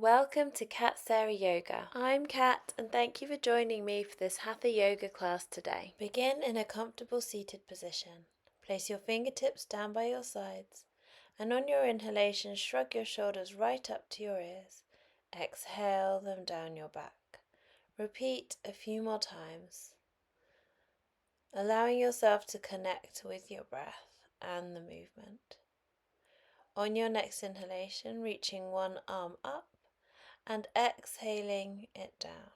Welcome to Hatha Yoga. I'm Kat and thank you for joining me for this Hatha Yoga class today. Begin in a comfortable seated position. Place your fingertips down by your sides and on your inhalation shrug your shoulders right up to your ears. Exhale them down your back. Repeat a few more times, allowing yourself to connect with your breath and the movement. On your next inhalation, reaching one arm up and exhaling it down.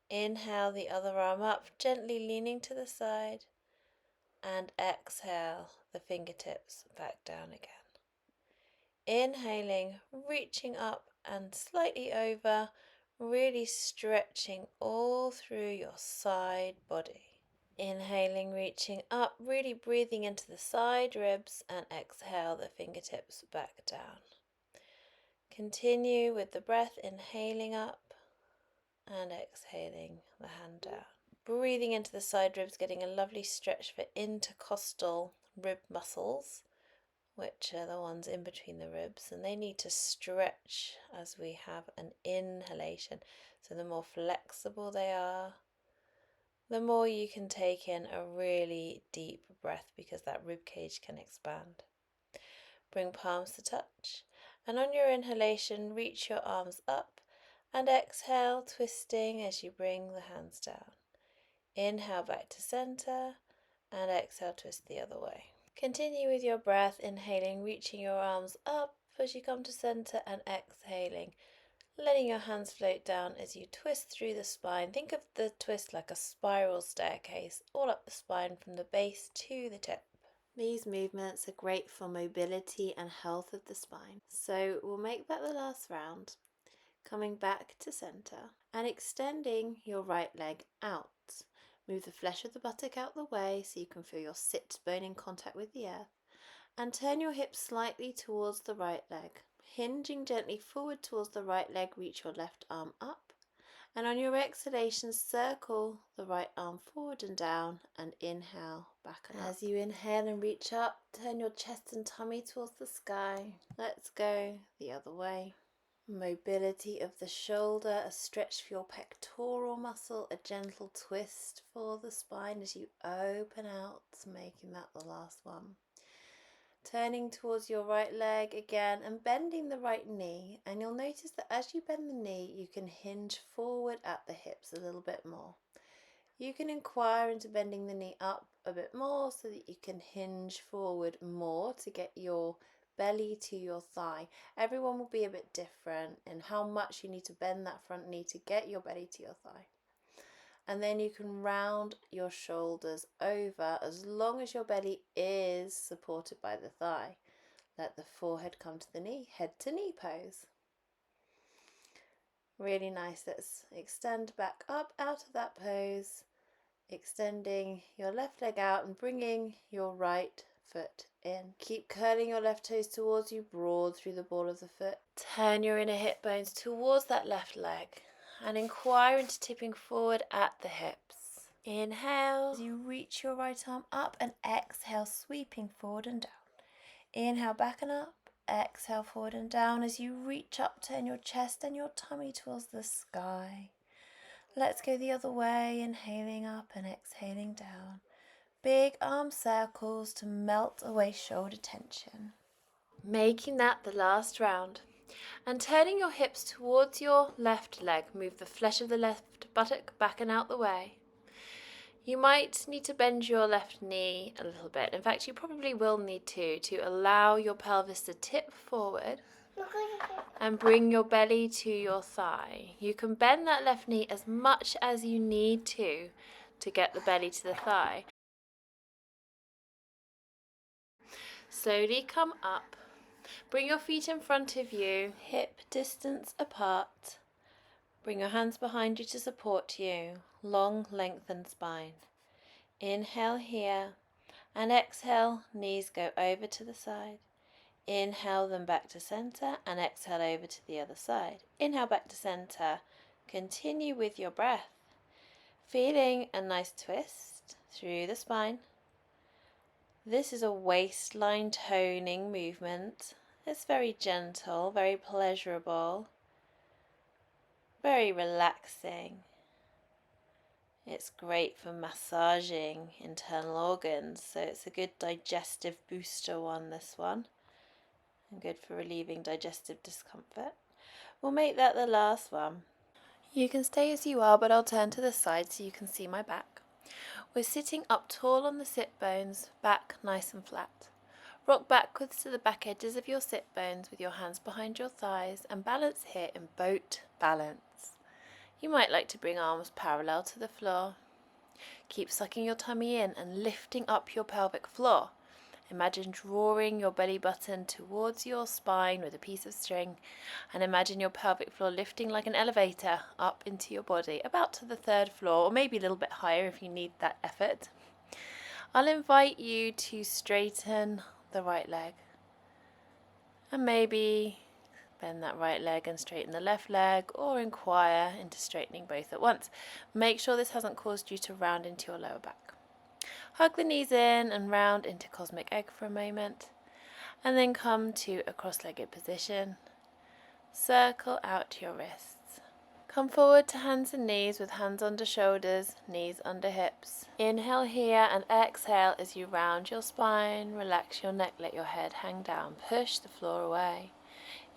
Inhale the other arm up, gently leaning to the side, and exhale the fingertips back down again. Inhaling, reaching up and slightly over, really stretching all through your side body. Inhaling, reaching up, really breathing into the side ribs, and exhale the fingertips back down. Continue with the breath, inhaling up and exhaling the hand down. Breathing into the side ribs, getting a lovely stretch for intercostal rib muscles, which are the ones in between the ribs, and they need to stretch as we have an inhalation. So the more flexible they are, the more you can take in a really deep breath because that rib cage can expand. Bring palms to touch, and on your inhalation, reach your arms up and exhale, twisting as you bring the hands down. Inhale back to center and exhale, twist the other way. Continue with your breath, inhaling, reaching your arms up as you come to center and exhaling, letting your hands float down as you twist through the spine. Think of the twist like a spiral staircase, all up the spine from the base to the tip. These movements are great for mobility and health of the spine. So we'll make that the last round, coming back to center and extending your right leg out. Move the flesh of the buttock out the way so you can feel your sit bone in contact with the earth, and turn your hips slightly towards the right leg. Hinging gently forward towards the right leg, reach your left arm up, and on your exhalation, circle the right arm forward and down, and inhale back and up. As you inhale and reach up, turn your chest and tummy towards the sky. Let's go the other way. Mobility of the shoulder, a stretch for your pectoral muscle, a gentle twist for the spine as you open out, making that the last one. Turning towards your right leg again and bending the right knee, and you'll notice that as you bend the knee you can hinge forward at the hips a little bit more. You can inquire into bending the knee up a bit more so that you can hinge forward more to get your belly to your thigh. Everyone will be a bit different in how much you need to bend that front knee to get your belly to your thigh. And then you can round your shoulders over as long as your belly is supported by the thigh. Let the forehead come to the knee, head to knee pose. Really nice. Let's extend back up out of that pose, extending your left leg out and bringing your right foot in. Keep curling your left toes towards you, broad through the ball of the foot. Turn your inner hip bones towards that left leg and inquire into tipping forward at the hips. Inhale as you reach your right arm up, and exhale, sweeping forward and down. Inhale back and up, exhale forward and down. As you reach up, turn your chest and your tummy towards the sky. Let's go the other way, inhaling up and exhaling down. Big arm circles to melt away shoulder tension. Making that the last round. And turning your hips towards your left leg, move the flesh of the left buttock back and out the way. You might need to bend your left knee a little bit. In fact, you probably will need to allow your pelvis to tip forward and bring your belly to your thigh. You can bend that left knee as much as you need to get the belly to the thigh. Slowly come up. Bring your feet in front of you, hip distance apart. Bring your hands behind you to support you. Long, lengthened spine. Inhale here, and exhale, knees go over to the side. Inhale them back to center, and exhale over to the other side. Inhale back to center. Continue with your breath. Feeling a nice twist through the spine. This is a waistline toning movement. It's very gentle, very pleasurable, very relaxing. It's great for massaging internal organs, so it's a good digestive booster one, this one, and good for relieving digestive discomfort. We'll make that the last one. You can stay as you are, but I'll turn to the side so you can see my back. We're sitting up tall on the sit bones, back nice and flat. Rock backwards to the back edges of your sit bones with your hands behind your thighs and balance here in boat balance. You might like to bring arms parallel to the floor. Keep sucking your tummy in and lifting up your pelvic floor. Imagine drawing your belly button towards your spine with a piece of string, and imagine your pelvic floor lifting like an elevator up into your body, about to the 3rd floor, or maybe a little bit higher if you need that effort. I'll invite you to straighten the right leg, and maybe bend that right leg and straighten the left leg, or inquire into straightening both at once. Make sure this hasn't caused you to round into your lower back. Hug the knees in and round into cosmic egg for a moment, and then come to a cross-legged position. Circle out your wrists. Come forward to hands and knees with hands under shoulders, knees under hips. Inhale here and exhale as you round your spine, relax your neck, let your head hang down, push the floor away.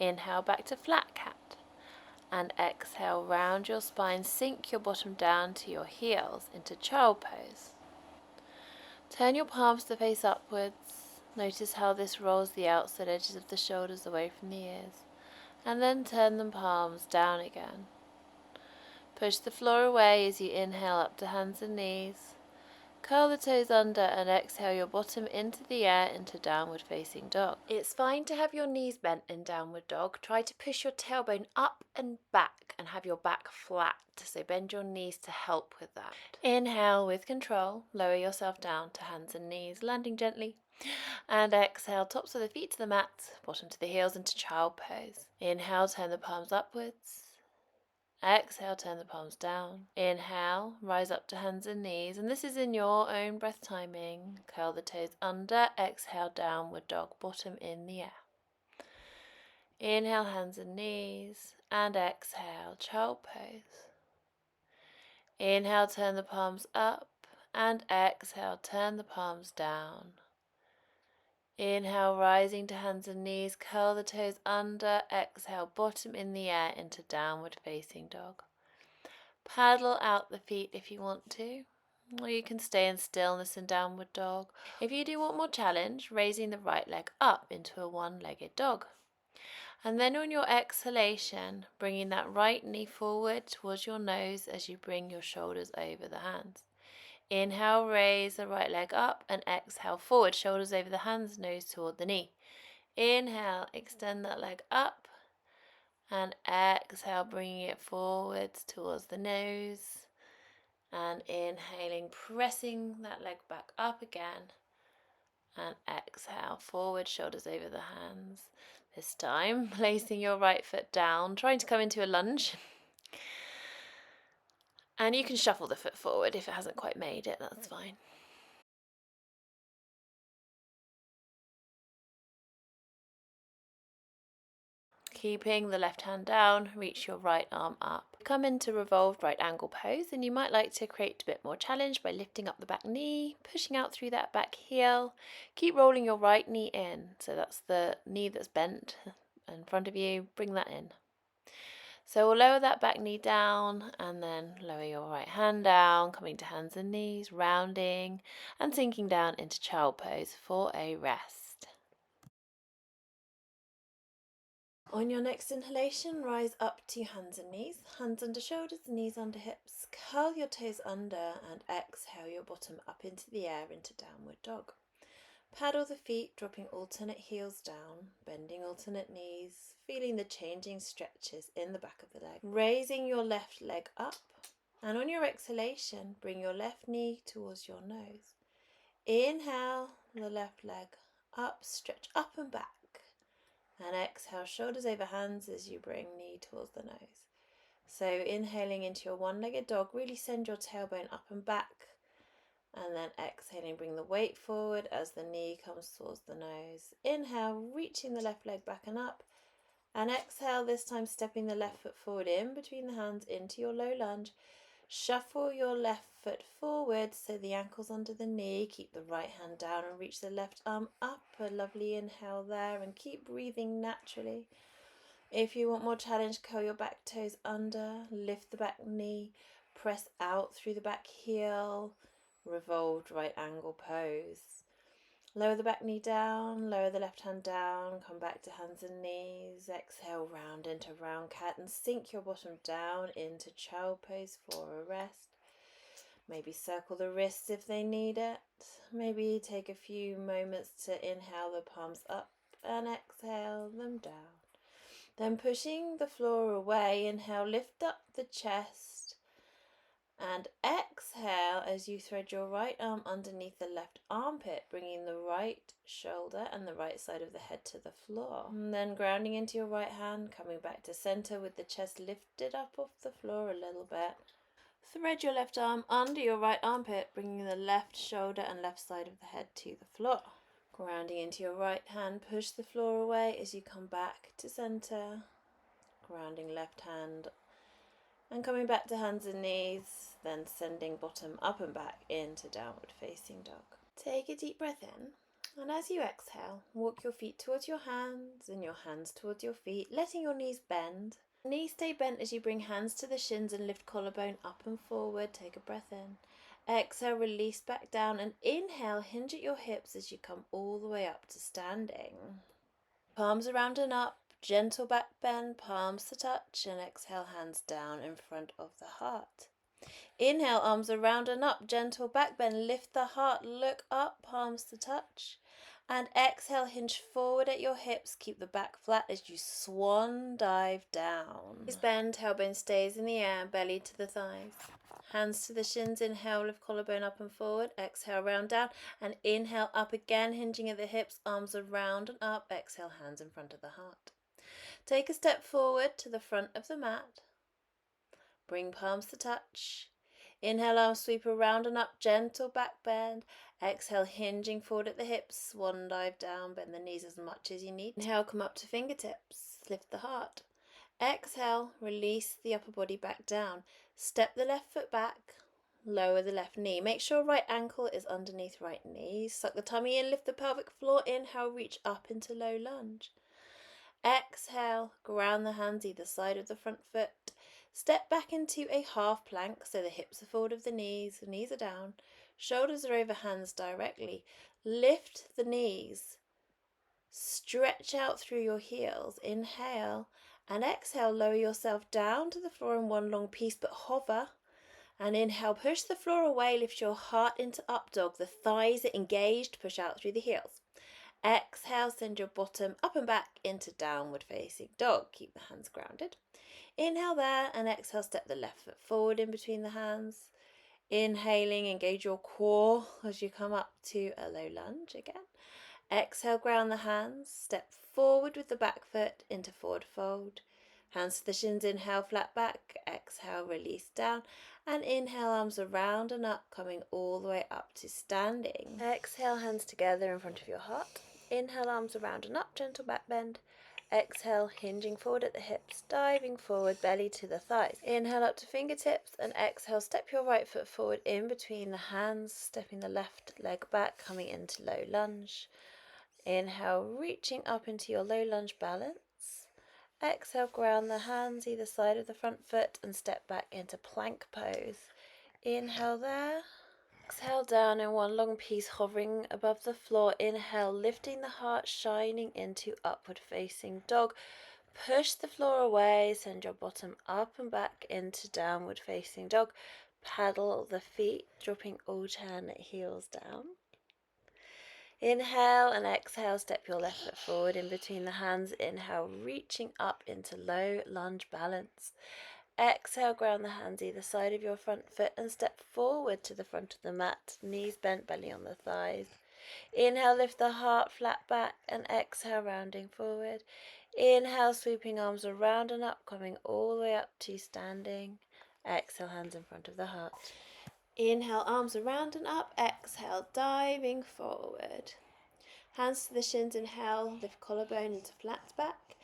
Inhale back to flat cat, and exhale, round your spine, sink your bottom down to your heels into child pose. Turn your palms to face upwards. Notice how this rolls the outside edges of the shoulders away from the ears, and then turn the palms down again. Push the floor away as you inhale up to hands and knees. Curl the toes under and exhale your bottom into the air into downward facing dog. It's fine to have your knees bent in downward dog. Try to push your tailbone up and back and have your back flat, so bend your knees to help with that. Inhale with control, lower yourself down to hands and knees, landing gently. And exhale, tops of the feet to the mat, bottom to the heels into child pose. Inhale, turn the palms upwards. Exhale, turn the palms down. Inhale, rise up to hands and knees, and this is in your own breath timing. Curl the toes under, exhale, downward dog, bottom in the air. Inhale, hands and knees, and exhale, child pose. Inhale, turn the palms up, and exhale, turn the palms down. Inhale, rising to hands and knees, curl the toes under, exhale, bottom in the air into downward facing dog. Paddle out the feet if you want to, or you can stay in stillness in downward dog. If you do want more challenge, raising the right leg up into a one-legged dog. And then on your exhalation, bringing that right knee forward towards your nose as you bring your shoulders over the hands. Inhale, raise the right leg up, and exhale, forward, shoulders over the hands, nose toward the knee. Inhale, extend that leg up, and exhale, bringing it forwards towards the nose, and inhaling, pressing that leg back up again, and exhale, forward, shoulders over the hands. This time, placing your right foot down, trying to come into a lunge. And you can shuffle the foot forward if it hasn't quite made it, that's fine. Keeping the left hand down, reach your right arm up. Come into revolved right angle pose, and you might like to create a bit more challenge by lifting up the back knee, pushing out through that back heel. Keep rolling your right knee in, so that's the knee that's bent in front of you, bring that in. So we'll lower that back knee down and then lower your right hand down, coming to hands and knees, rounding and sinking down into child pose for a rest. On your next inhalation, rise up to hands and knees, hands under shoulders, knees under hips. Curl your toes under and exhale your bottom up into the air into downward dog. Paddle the feet, dropping alternate heels down, bending alternate knees, feeling the changing stretches in the back of the leg. Raising your left leg up, and on your exhalation, bring your left knee towards your nose. Inhale the left leg up, stretch up and back. And exhale, shoulders over hands as you bring knee towards the nose. So inhaling into your one-legged dog, really send your tailbone up and back. And then exhaling, bring the weight forward as the knee comes towards the nose. Inhale, reaching the left leg back and up. And exhale, this time stepping the left foot forward in between the hands into your low lunge. Shuffle your left foot forward so the ankle's under the knee. Keep the right hand down and reach the left arm up. A lovely inhale there, and keep breathing naturally. If you want more challenge, curl your back toes under, lift the back knee, press out through the back heel, revolved right angle pose. Lower the back knee down, lower the left hand down, come back to hands and knees. Exhale, round into round cat and sink your bottom down into child pose for a rest. Maybe circle the wrists if they need it. Maybe take a few moments to inhale the palms up and exhale them down. Then pushing the floor away, inhale, lift up the chest. And exhale as you thread your right arm underneath the left armpit, bringing the right shoulder and the right side of the head to the floor. And then grounding into your right hand, coming back to center with the chest lifted up off the floor a little bit. Thread your left arm under your right armpit, bringing the left shoulder and left side of the head to the floor. Grounding into your right hand, push the floor away as you come back to center. Grounding left hand and coming back to hands and knees, then sending bottom up and back into downward facing dog. Take a deep breath in, and as you exhale, walk your feet towards your hands and your hands towards your feet, letting your knees bend. Knees stay bent as you bring hands to the shins and lift collarbone up and forward. Take a breath in. Exhale, release back down, and inhale, hinge at your hips as you come all the way up to standing. Palms around and up, gentle back bend, palms to touch, and exhale, hands down in front of the heart. Inhale, arms around and up, gentle back bend, lift the heart, look up, palms to touch. And exhale, hinge forward at your hips, keep the back flat as you swan dive down. Knees bend, tailbone stays in the air, belly to the thighs. Hands to the shins, inhale, lift collarbone up and forward, exhale, round down, and inhale, up again, hinging at the hips, arms around and up, exhale, hands in front of the heart. Take a step forward to the front of the mat, bring palms to touch. Inhale, arms sweep around and up, gentle back bend. Exhale, hinging forward at the hips, swan dive down, bend the knees as much as you need. Inhale, come up to fingertips, lift the heart. Exhale, release the upper body back down. Step the left foot back, lower the left knee. Make sure right ankle is underneath right knee. Suck the tummy in, lift the pelvic floor. Inhale, reach up into low lunge. Exhale, ground the hands either side of the front foot. Step back into a half plank so the hips are forward of the knees are down, shoulders are over hands directly. Lift the knees, stretch out through your heels, inhale, and exhale, lower yourself down to the floor in one long piece, but hover. And inhale, push the floor away, lift your heart into up dog, the thighs are engaged, push out through the heels. Exhale, send your bottom up and back into downward facing dog. Keep the hands grounded. Inhale there, and exhale, step the left foot forward in between the hands. Inhaling, engage your core as you come up to a low lunge again. Exhale, ground the hands, step forward with the back foot into forward fold. Hands to the shins, inhale, flat back. Exhale, release down. And inhale, arms around and up, coming all the way up to standing. Exhale, hands together in front of your heart. Inhale, arms around and up, gentle back bend. Exhale, hinging forward at the hips, diving forward, belly to the thighs. Inhale up to fingertips, and exhale, step your right foot forward in between the hands, stepping the left leg back, coming into low lunge. Inhale, reaching up into your low lunge balance. Exhale, ground the hands either side of the front foot and step back into plank pose. Inhale there. Exhale down in one long piece, hovering above the floor. Inhale, lifting the heart, shining into upward facing dog. Push the floor away, send your bottom up and back into downward facing dog. Paddle the feet, dropping alternate heels down. Inhale and exhale, step your left foot forward in between the hands. Inhale, reaching up into low lunge balance. Exhale, ground the hands either side of your front foot and step forward to the front of the mat, knees bent, belly on the thighs. Inhale, lift the heart flat back, and exhale, rounding forward. Inhale, sweeping arms around and up, coming all the way up to standing. Exhale, hands in front of the heart. Inhale, arms around and up. Exhale, diving forward. Hands to the shins, inhale, lift collarbone into flat back.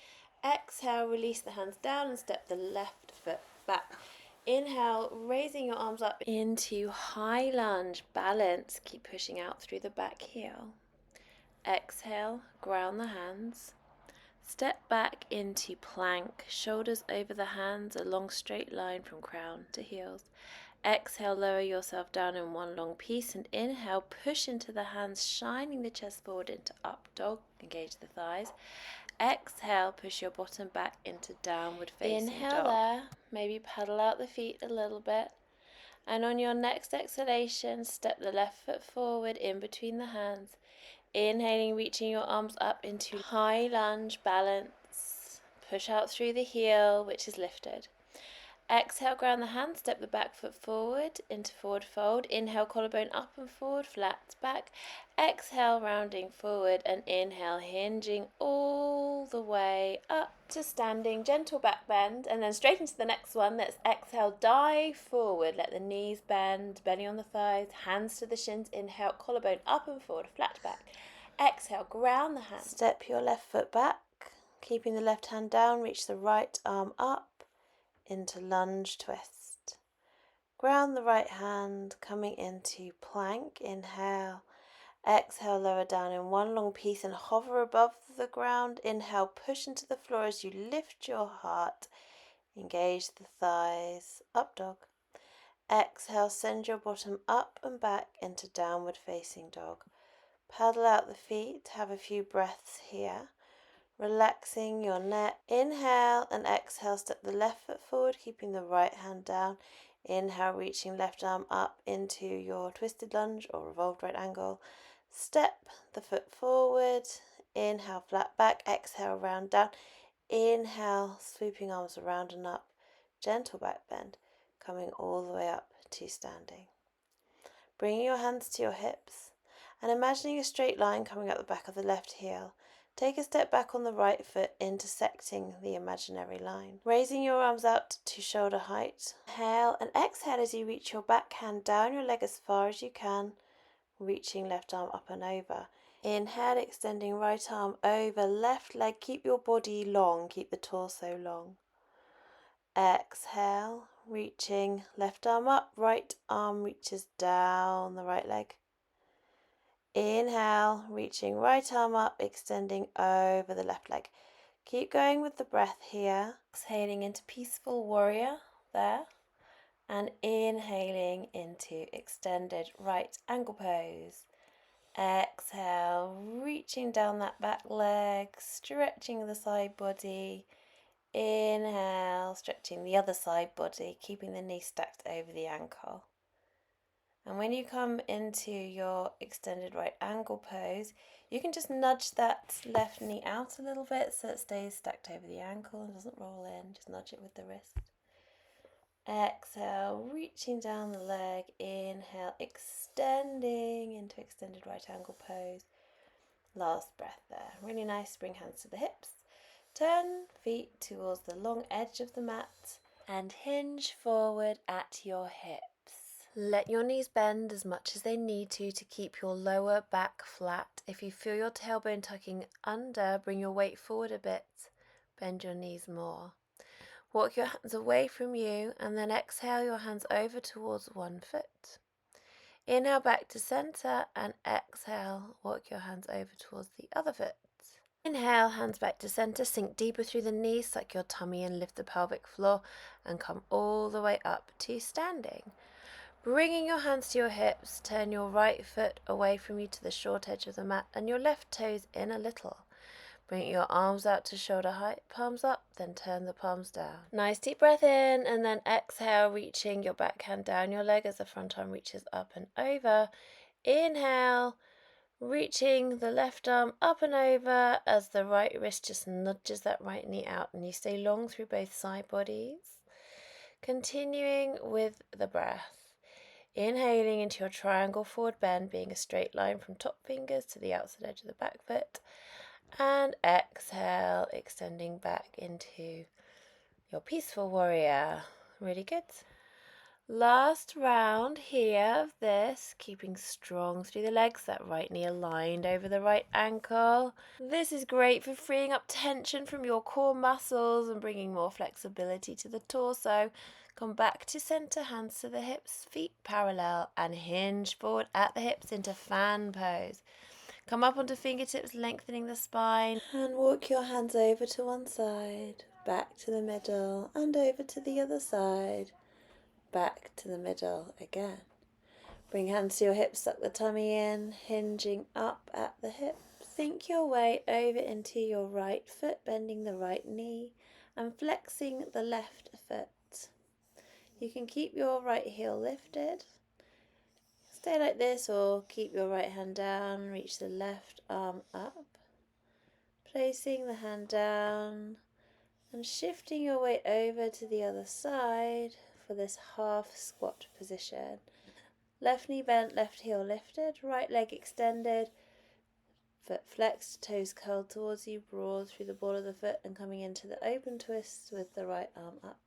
Exhale, release the hands down and step the left foot back. Inhale, raising your arms up into high lunge, balance, keep pushing out through the back heel. Exhale, ground the hands. Step back into plank, shoulders over the hands, a long straight line from crown to heels. Exhale, lower yourself down in one long piece, and inhale, push into the hands, shining the chest forward into up dog, engage the thighs. Exhale, push your bottom back into downward facing dog. Inhale there, maybe paddle out the feet a little bit. And on your next exhalation, step the left foot forward in between the hands. Inhaling, reaching your arms up into high lunge, balance. Push out through the heel, which is lifted. Exhale, ground the hands, step the back foot forward into forward fold. Inhale, collarbone up and forward, flat back. Exhale, rounding forward, and inhale, hinging all the way up to standing, gentle back bend, and then straight into the next one. Let's exhale, dive forward, let the knees bend, belly on the thighs, hands to the shins. Inhale, collarbone up and forward, flat back. Exhale, ground the hands. Step your left foot back, keeping the left hand down, reach the right arm up into lunge twist. Ground the right hand, coming into plank. Inhale. Exhale, lower down in one long piece and hover above the ground. Inhale, push into the floor as you lift your heart. Engage the thighs. Up dog. Exhale, send your bottom up and back into downward facing dog. Paddle out the feet. Have a few breaths here. Relaxing your neck. Inhale and exhale, step the left foot forward, keeping the right hand down. Inhale, reaching left arm up into your twisted lunge or revolved right angle. Step the foot forward. Inhale, flat back. Exhale, round down. Inhale, swooping arms around and up. Gentle back bend, coming all the way up to standing. Bringing your hands to your hips and imagining a straight line coming up the back of the left heel. Take a step back on the right foot, intersecting the imaginary line. Raising your arms out to shoulder height. Inhale and exhale as you reach your back hand down your leg as far as you can, reaching left arm up and over. Inhale, extending right arm over, left leg. Keep your body long, keep the torso long. Exhale, reaching left arm up, right arm reaches down the right leg. Inhale, reaching right arm up, extending over the left leg. Keep going with the breath here. Exhaling into peaceful warrior there. And inhaling into extended right angle pose. Exhale, reaching down that back leg, stretching the side body. Inhale, stretching the other side body, keeping the knee stacked over the ankle. And when you come into your extended right angle pose, you can just nudge that left knee out a little bit so it stays stacked over the ankle and doesn't roll in. Just nudge it with the wrist. Exhale, reaching down the leg. Inhale, extending into extended right angle pose. Last breath there. Really nice. Bring hands to the hips. Turn feet towards the long edge of the mat and hinge forward at your hips. Let your knees bend as much as they need to keep your lower back flat. If you feel your tailbone tucking under, bring your weight forward a bit. Bend your knees more. Walk your hands away from you and then exhale your hands over towards one foot. Inhale back to center and exhale, walk your hands over towards the other foot. Inhale, hands back to center, sink deeper through the knees, suck your tummy and lift the pelvic floor and come all the way up to standing. Bringing your hands to your hips, turn your right foot away from you to the short edge of the mat and your left toes in a little. Bring your arms out to shoulder height, palms up, then turn the palms down. Nice deep breath in and then exhale, reaching your back hand down your leg as the front arm reaches up and over. Inhale, reaching the left arm up and over as the right wrist just nudges that right knee out and you stay long through both side bodies. Continuing with the breath. Inhaling into your triangle forward bend, being a straight line from top fingers to the outside edge of the back foot. And exhale, extending back into your peaceful warrior. Really good. Last round here of this, keeping strong through the legs, that right knee aligned over the right ankle. This is great for freeing up tension from your core muscles and bringing more flexibility to the torso. Come back to center, hands to the hips, feet parallel, and hinge forward at the hips into fan pose. Come up onto fingertips, lengthening the spine, and walk your hands over to one side, back to the middle, and over to the other side. Back to the middle again. Bring hands to your hips, suck the tummy in, hinging up at the hips. Sink your weight over into your right foot, bending the right knee and flexing the left foot. You can keep your right heel lifted. Stay like this or keep your right hand down, reach the left arm up. Placing the hand down and shifting your weight over to the other side for this half squat position. Left knee bent, left heel lifted, right leg extended, foot flexed, toes curled towards you, broad through the ball of the foot and coming into the open twist with the right arm up.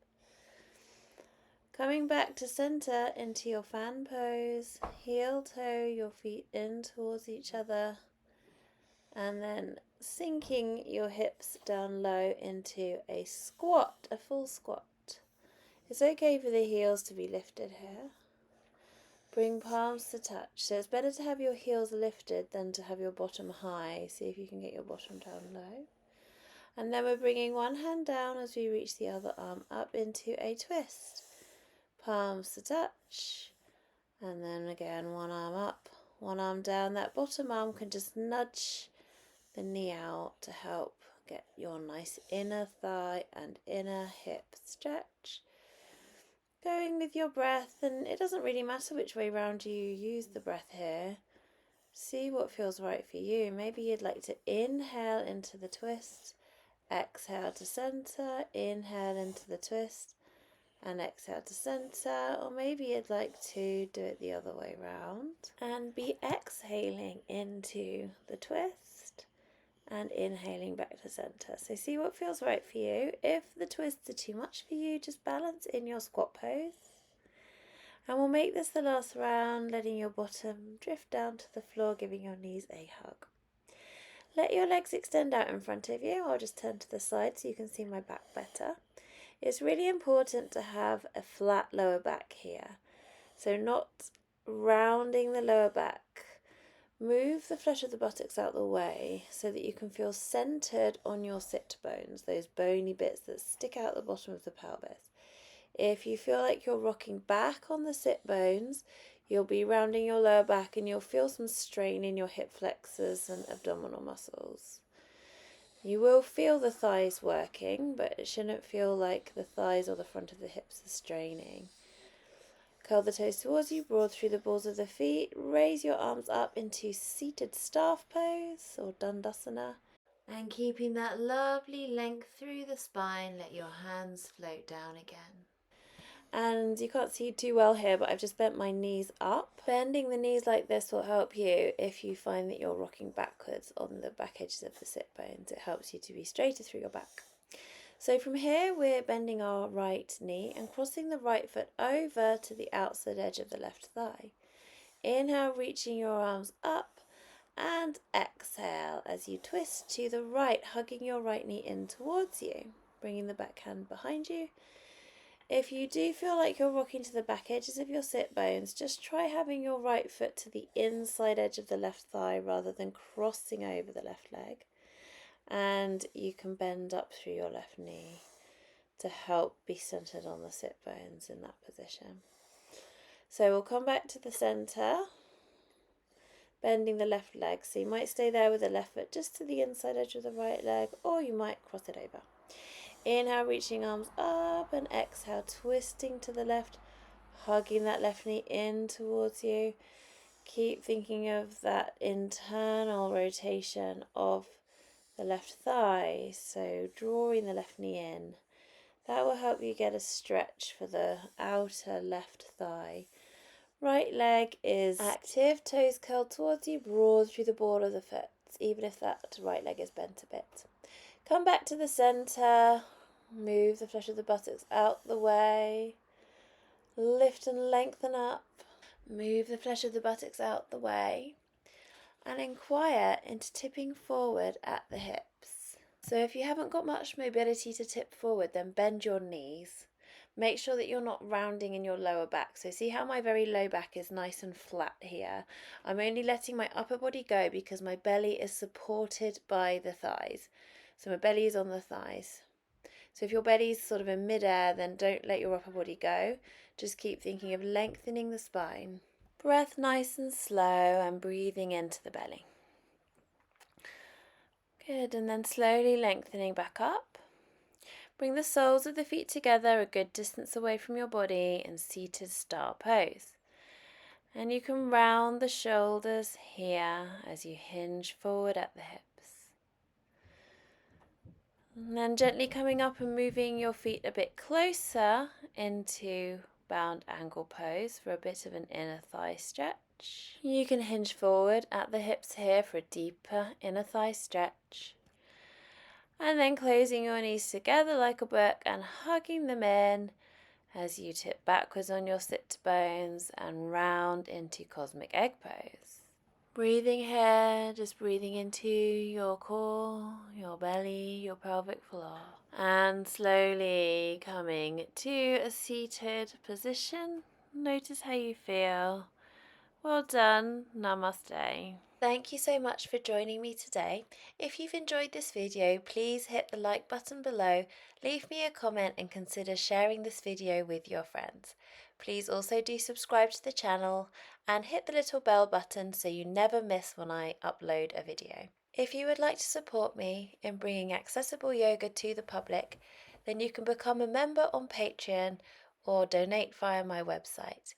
Coming back to center into your fan pose, heel toe your feet in towards each other and then sinking your hips down low into a squat, a full squat. It's okay for the heels to be lifted here. Bring palms to touch. So it's better to have your heels lifted than to have your bottom high. See if you can get your bottom down low. And then we're bringing one hand down as we reach the other arm up into a twist. Palms to touch. And then again, one arm up, one arm down. That bottom arm can just nudge the knee out to help get your nice inner thigh and inner hip stretch. Going with your breath, and it doesn't really matter which way round you use the breath here. See what feels right for you. Maybe you'd like to inhale into the twist, exhale to center, inhale into the twist, and exhale to center. Or maybe you'd like to do it the other way round and be exhaling into the twist and inhaling back to center. So see what feels right for you. If the twists are too much for you, just balance in your squat pose. And we'll make this the last round, letting your bottom drift down to the floor, giving your knees a hug. Let your legs extend out in front of you. I'll just turn to the side so you can see my back better. It's really important to have a flat lower back here. So not rounding the lower back. Move the flesh of the buttocks out the way so that you can feel centered on your sit bones, those bony bits that stick out the bottom of the pelvis. If you feel like you're rocking back on the sit bones, you'll be rounding your lower back and you'll feel some strain in your hip flexors and abdominal muscles. You will feel the thighs working, but it shouldn't feel like the thighs or the front of the hips are straining. Curl the toes towards you, broad through the balls of the feet. Raise your arms up into seated staff pose or Dandasana. And keeping that lovely length through the spine, let your hands float down again. And you can't see too well here, but I've just bent my knees up. Bending the knees like this will help you if you find that you're rocking backwards on the back edges of the sit bones. It helps you to be straighter through your back. So from here, we're bending our right knee and crossing the right foot over to the outside edge of the left thigh. Inhale, reaching your arms up, and exhale as you twist to the right, hugging your right knee in towards you, bringing the back hand behind you. If you do feel like you're rocking to the back edges of your sit bones, just try having your right foot to the inside edge of the left thigh rather than crossing over the left leg. And you can bend up through your left knee to help be centered on the sit bones in that position. So we'll come back to the center, bending the left leg. So you might stay there with the left foot just to the inside edge of the right leg, or you might cross it over. Inhale, reaching arms up, and exhale, twisting to the left, hugging that left knee in towards you. Keep thinking of that internal rotation of the left thigh, so drawing the left knee in. That will help you get a stretch for the outer left thigh. Right leg is active, toes curled towards you, broad through the ball of the foot, even if that right leg is bent a bit. Come back to the center, move the flesh of the buttocks out the way, Lift and lengthen up. Move the flesh of the buttocks out the way. And inquire into tipping forward at the hips. So if you haven't got much mobility to tip forward, then bend your knees. Make sure that you're not rounding in your lower back. So see how my very low back is nice and flat here? I'm only letting my upper body go because my belly is supported by the thighs. So my belly is on the thighs. So if your belly's sort of in mid-air, then don't let your upper body go. Just keep thinking of lengthening the spine. Breath nice and slow and breathing into the belly. Good, and then slowly lengthening back up. Bring the soles of the feet together a good distance away from your body in seated star pose. And you can round the shoulders here as you hinge forward at the hips. And then gently coming up and moving your feet a bit closer into bound ankle pose for a bit of an inner thigh stretch. You can hinge forward at the hips here for a deeper inner thigh stretch. And then closing your knees together like a book and hugging them in as you tip backwards on your sit bones and round into cosmic egg pose. Breathing here, just breathing into your core, your belly, your pelvic floor. And slowly coming to a seated position. Notice how you feel. Well done. Namaste. Thank you so much for joining me today. If you've enjoyed this video, please hit the like button below, leave me a comment and consider sharing this video with your friends. Please also do subscribe to the channel and hit the little bell button so you never miss when I upload a video. If you would like to support me in bringing accessible yoga to the public, then you can become a member on Patreon or donate via my website.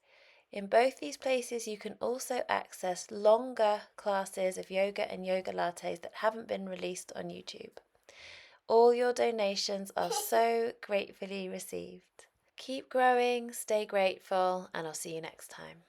In both these places, you can also access longer classes of yoga and yoga lattes that haven't been released on YouTube. All your donations are so gratefully received. Keep growing, stay grateful, and I'll see you next time.